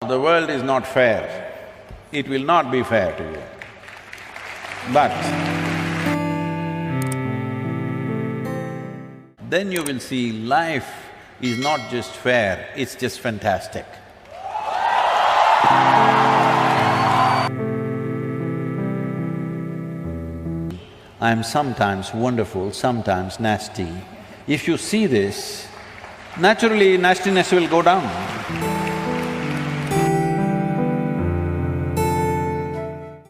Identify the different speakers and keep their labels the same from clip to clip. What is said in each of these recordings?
Speaker 1: The world is not fair, it will not be fair to you. But then you will see life is not just fair, it's just fantastic. I am sometimes wonderful, sometimes nasty. If you see this, naturally nastiness will go down.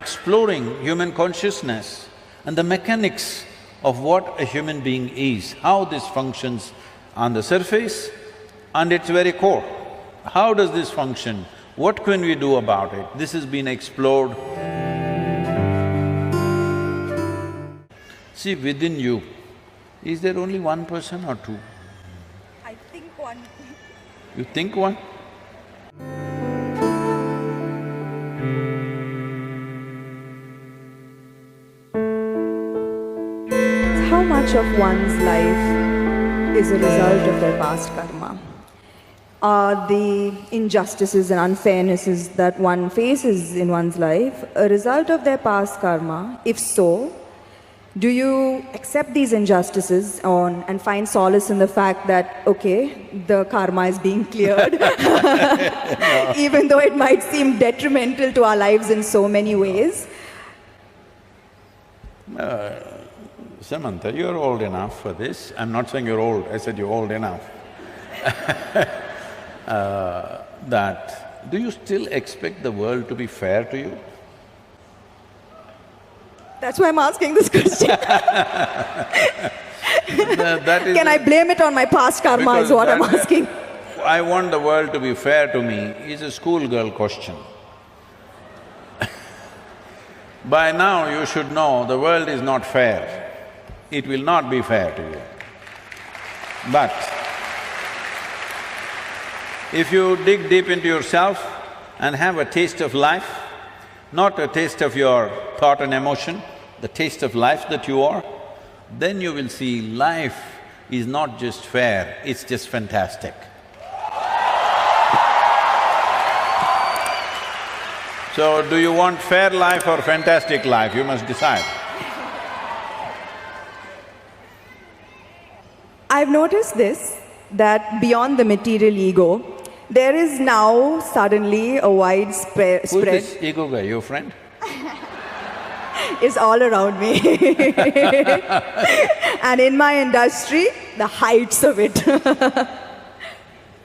Speaker 1: Exploring human consciousness and the mechanics of what a human being is, how this functions on the surface and its very core. How does this function? What can we do about it? This has been explored. See, within you, is there only one person or two?
Speaker 2: I think one.
Speaker 1: You think one?
Speaker 2: How much of one's life is a result of their past karma? Are the injustices and unfairnesses that one faces in one's life a result of their past karma? If so, do you accept these injustices and find solace in the fact that, okay, the karma is being cleared, even though it might seem detrimental to our lives in so many ways?
Speaker 1: Samantha, you're old enough for this. I'm not saying you're old, I said you're old enough. Do you still expect the world to be fair to you?
Speaker 2: That's why I'm asking this question. Can I blame it on my past karma is what I'm asking.
Speaker 1: I want the world to be fair to me is a schoolgirl question. By now you should know the world is not fair. It will not be fair to you. But if you dig deep into yourself and have a taste of life, not a taste of your thought and emotion, the taste of life that you are, then you will see life is not just fair, it's just fantastic. So, do you want fair life or fantastic life? You must decide.
Speaker 2: I've noticed this, that beyond the material ego, there is now suddenly a widespread…
Speaker 1: Who's this ego guy, your friend?
Speaker 2: Is all around me. And in my industry, the heights of it.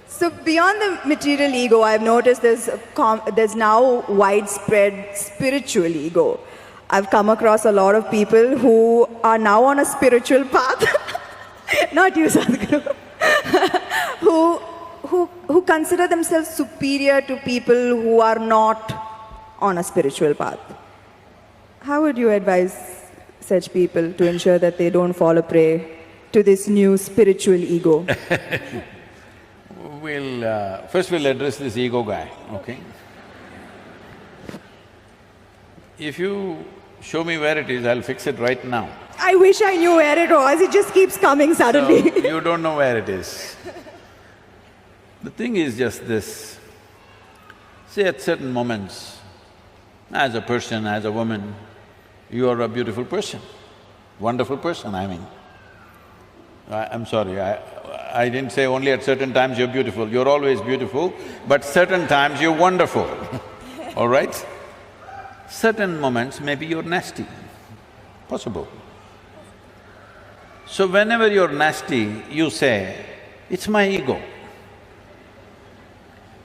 Speaker 2: So beyond the material ego, I've noticed there's now widespread spiritual ego. I've come across a lot of people who are now on a spiritual path, not you, Sadhguru, who consider themselves superior to people who are not on a spiritual path. How would you advise such people to ensure that they don't fall a prey to this new spiritual ego?
Speaker 1: First we'll address this ego guy, okay? If you show me where it is, I'll fix it right now.
Speaker 2: I wish I knew where it was, it just keeps coming suddenly.
Speaker 1: So, you don't know where it is. The thing is just this, see, at certain moments, as a person, as a woman, you are a beautiful person, wonderful person, I mean. I'm sorry, I didn't say only at certain times you're beautiful, you're always beautiful, but certain times you're wonderful, all right? Certain moments maybe you're nasty, possible. So whenever you're nasty, you say, it's my ego.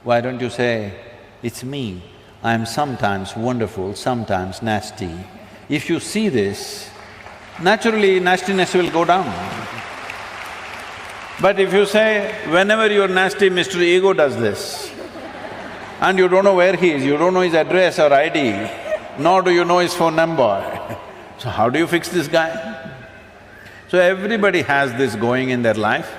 Speaker 1: Why don't you say, it's me, I'm sometimes wonderful, sometimes nasty. If you see this, naturally nastiness will go down. But if you say, whenever you're nasty, Mr. Ego does this, and you don't know where he is, you don't know his address or ID, nor do you know his phone number, so how do you fix this guy? So everybody has this going in their life,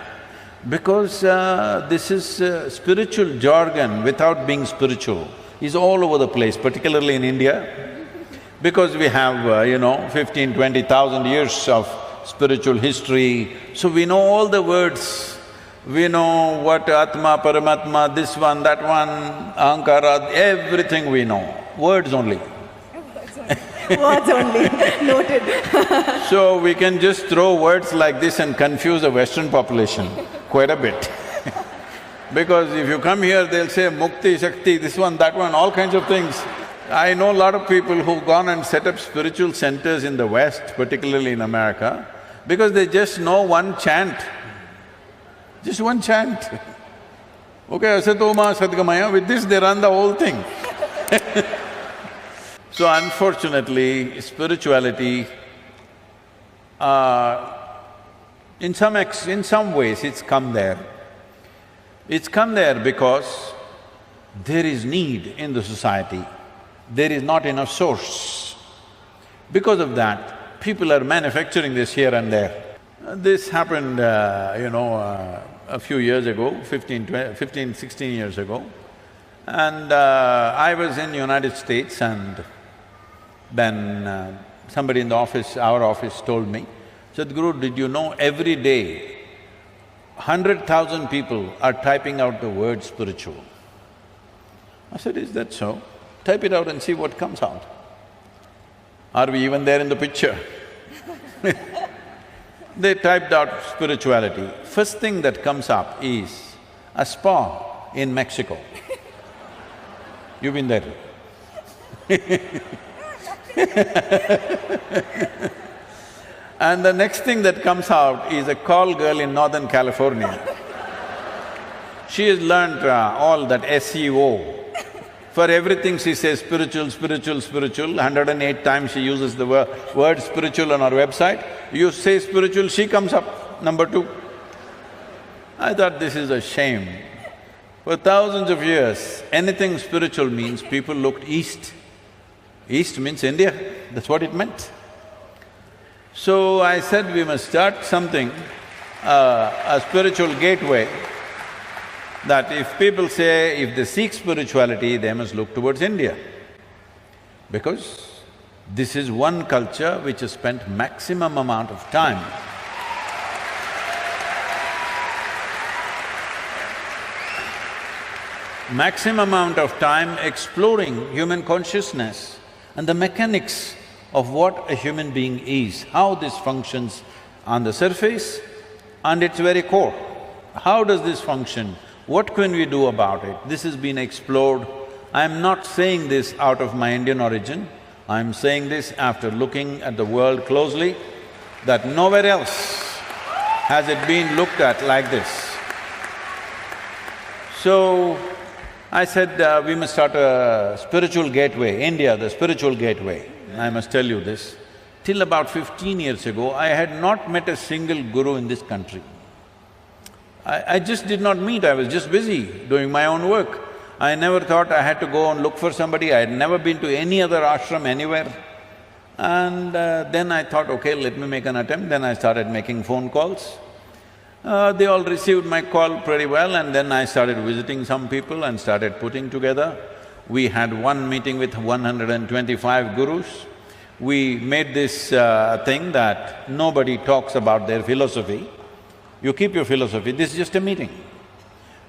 Speaker 1: because this is spiritual jargon without being spiritual is all over the place, particularly in India, because we have, 15, 20,000 years of spiritual history, so we know all the words We know what Atma, Paramatma, this one, that one, Ahankara, everything we know, words only.
Speaker 2: Words only, noted.
Speaker 1: So we can just throw words like this and confuse the Western population quite a bit. Because if you come here, they'll say Mukti, Shakti, this one, that one, all kinds of things. I know a lot of people who've gone and set up spiritual centers in the West, particularly in America, because they just know one chant. Just one chant. Okay, Asatoma Sadgamaya, with this they run the whole thing. So unfortunately, spirituality, in some ways it's come there. It's come there because there is need in the society, there is not enough source. Because of that, people are manufacturing this here and there. This happened, a few years ago, 16 years ago. And I was in United States, and then somebody in the office, our office, told me, Sadhguru, did you know every day 100,000 people are typing out the word spiritual? I said, is that so? Type it out and see what comes out. Are we even there in the picture? They typed out spirituality. First thing that comes up is a spa in Mexico. You've been there. And the next thing that comes out is a call girl in Northern California. She has learnt all that SEO. For everything she says spiritual, spiritual, spiritual, 108 times she uses the word spiritual on her website. You say spiritual, she comes up, number 2. I thought this is a shame. For thousands of years, anything spiritual means people looked east. East means India, that's what it meant. So I said we must start something, a spiritual gateway, that if people say if they seek spirituality, they must look towards India. Because this is one culture which has spent maximum amount of time exploring human consciousness and the mechanics of what a human being is, how this functions on the surface and its very core. How does this function? What can we do about it? This has been explored. I'm not saying this out of my Indian origin, I'm saying this after looking at the world closely, that nowhere else has it been looked at like this. So, I said, we must start a spiritual gateway, India, the spiritual gateway. I must tell you this, till about 15 years ago, I had not met a single guru in this country. I just did not meet, I was just busy doing my own work. I never thought I had to go and look for somebody, I had never been to any other ashram anywhere. And then I thought, okay, let me make an attempt, then I started making phone calls. They all received my call pretty well, and then I started visiting some people and started putting together. We had one meeting with 125 gurus. We made this thing that nobody talks about their philosophy. You keep your philosophy, this is just a meeting.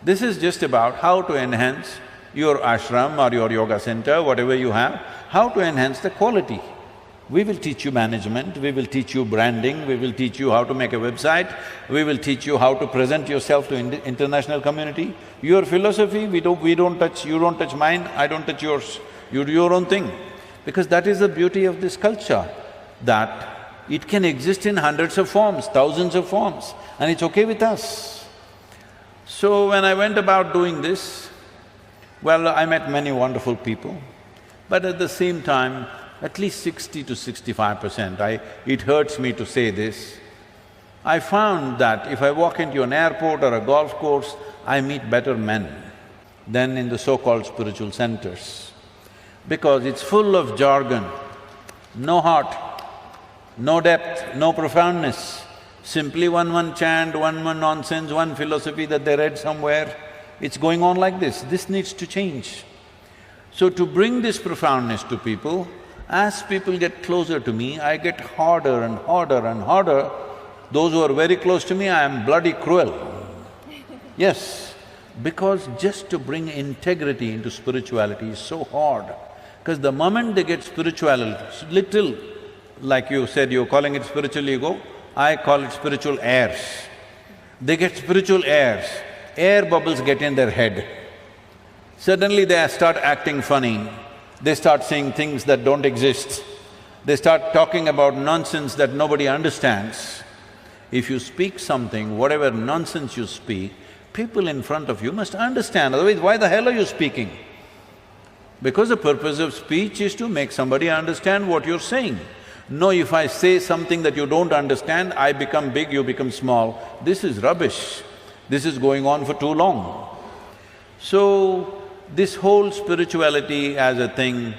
Speaker 1: This is just about how to enhance your ashram or your yoga center, whatever you have, how to enhance the quality. We will teach you management, we will teach you branding, we will teach you how to make a website, we will teach you how to present yourself to international community. Your philosophy, we don't touch, you don't touch mine, I don't touch yours, you do your own thing. Because that is the beauty of this culture, that it can exist in hundreds of forms, thousands of forms, and it's okay with us. So when I went about doing this, well, I met many wonderful people, but at the same time, at least 60 to 65%, it hurts me to say this, I found that if I walk into an airport or a golf course, I meet better men than in the so-called spiritual centers. Because it's full of jargon, no heart, no depth, no profoundness, simply one chant, one nonsense, one philosophy that they read somewhere. It's going on like this. This needs to change. So to bring this profoundness to people, as people get closer to me, I get harder and harder and harder. Those who are very close to me, I am bloody cruel. Yes, because just to bring integrity into spirituality is so hard. Because the moment they get spirituality, little, like you said, you're calling it spiritual ego, I call it spiritual airs. They get spiritual airs, air bubbles get in their head. Suddenly they start acting funny, they start saying things that don't exist, they start talking about nonsense that nobody understands. If you speak something, whatever nonsense you speak, people in front of you must understand, otherwise why the hell are you speaking? Because the purpose of speech is to make somebody understand what you're saying. No, if I say something that you don't understand, I become big, you become small. This is rubbish. This is going on for too long. So, this whole spirituality as a thing,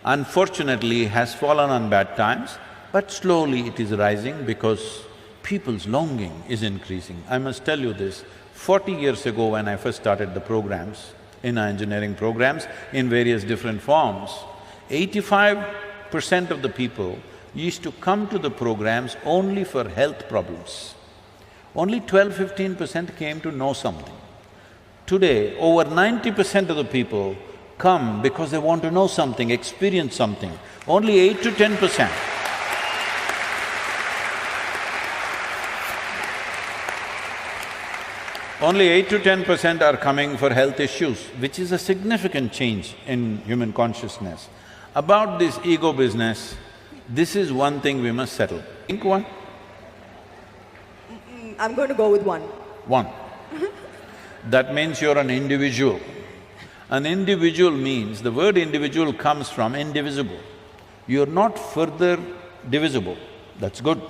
Speaker 1: unfortunately, has fallen on bad times, but slowly it is rising because people's longing is increasing. I must tell you this, 40 years ago when I first started the programs, in our engineering programs, in various different forms, 85% of the people used to come to the programs only for health problems. Only 12–15% came to know something. Today, over 90% of the people come because they want to know something, experience something. Only 8 to 10%. Only 8 to 10% are coming for health issues, which is a significant change in human consciousness. About this ego business, this is one thing we must settle. Think one?
Speaker 2: I'm going to go with one.
Speaker 1: One. That means you're an individual. An individual means, the word individual comes from indivisible. You're not further divisible, that's good,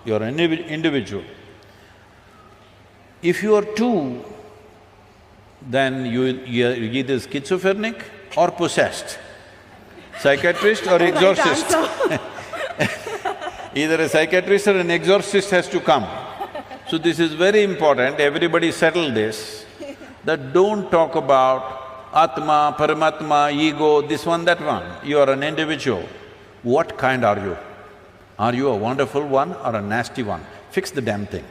Speaker 1: you're an individual. If you are two, then you're either schizophrenic or possessed, psychiatrist or exorcist. Either a psychiatrist or an exorcist has to come. So this is very important, everybody settle this, that don't talk about Atma, Paramatma, ego, this one, that one. You are an individual. What kind are you? Are you a wonderful one or a nasty one? Fix the damn thing.